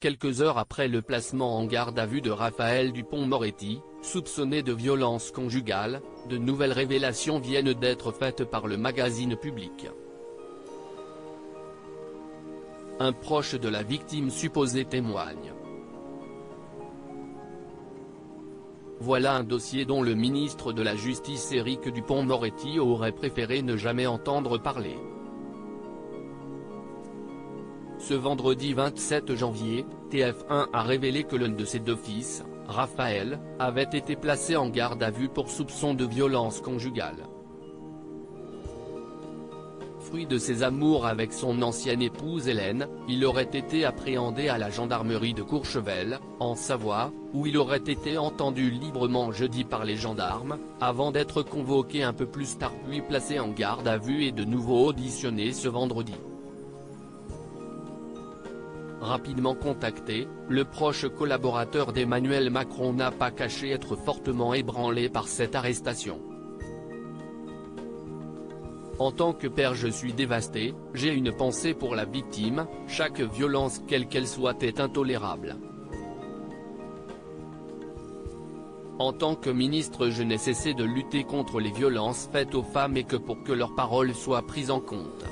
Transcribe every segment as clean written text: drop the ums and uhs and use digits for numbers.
Quelques heures après le placement en garde à vue de Raphaël Dupond-Moretti, soupçonné de violence conjugale, de nouvelles révélations viennent d'être faites par le magazine Public. Un proche de la victime supposée témoigne. Voilà un dossier dont le ministre de la Justice Éric Dupond-Moretti aurait préféré ne jamais entendre parler. Ce vendredi 27 janvier, TF1 a révélé que l'un de ses deux fils, Raphaël, avait été placé en garde à vue pour soupçon de violence conjugale. Fruit de ses amours avec son ancienne épouse Hélène, il aurait été appréhendé à la gendarmerie de Courchevel, en Savoie, où il aurait été entendu librement jeudi par les gendarmes, avant d'être convoqué un peu plus tard puis placé en garde à vue et de nouveau auditionné ce vendredi. Rapidement contacté, le proche collaborateur d'Emmanuel Macron n'a pas caché être fortement ébranlé par cette arrestation. En tant que père, je suis dévasté, j'ai une pensée pour la victime, chaque violence quelle qu'elle soit est intolérable. En tant que ministre, je n'ai cessé de lutter contre les violences faites aux femmes et que pour que leurs paroles soient prises en compte.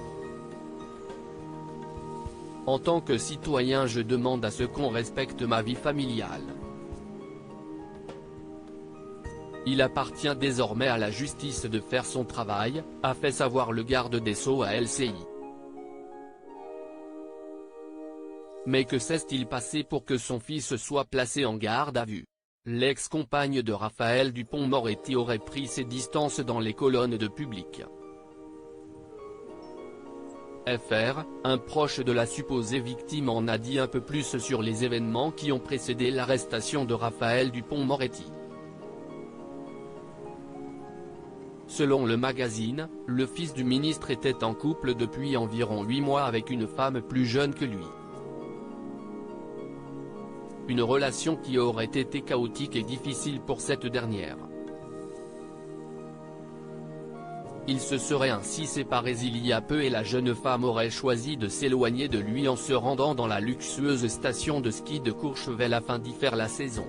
En tant que citoyen, je demande à ce qu'on respecte ma vie familiale. Il appartient désormais à la justice de faire son travail, a fait savoir le garde des Sceaux à LCI. Mais que s'est-il passé pour que son fils soit placé en garde à vue? L'ex-compagne de Raphaël Dupond-Moretti aurait pris ses distances dans les colonnes de Public. FR, un proche de la supposée victime en a dit un peu plus sur les événements qui ont précédé l'arrestation de Raphaël Dupond-Moretti. Selon le magazine, le fils du ministre était en couple depuis environ 8 mois avec une femme plus jeune que lui. Une relation qui aurait été chaotique et difficile pour cette dernière. Ils se seraient ainsi séparés il y a peu et la jeune femme aurait choisi de s'éloigner de lui en se rendant dans la luxueuse station de ski de Courchevel afin d'y faire la saison.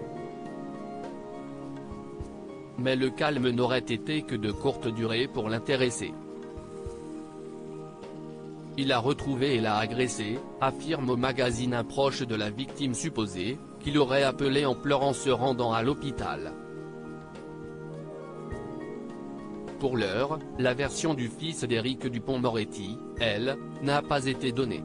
Mais le calme n'aurait été que de courte durée pour l'intéressé. Il l'a retrouvée et l'a agressée, affirme au magazine un proche de la victime supposée, qui l'aurait appelé en pleurant se rendant à l'hôpital. Pour l'heure, la version du fils d'Éric Dupond-Moretti, elle, n'a pas été donnée.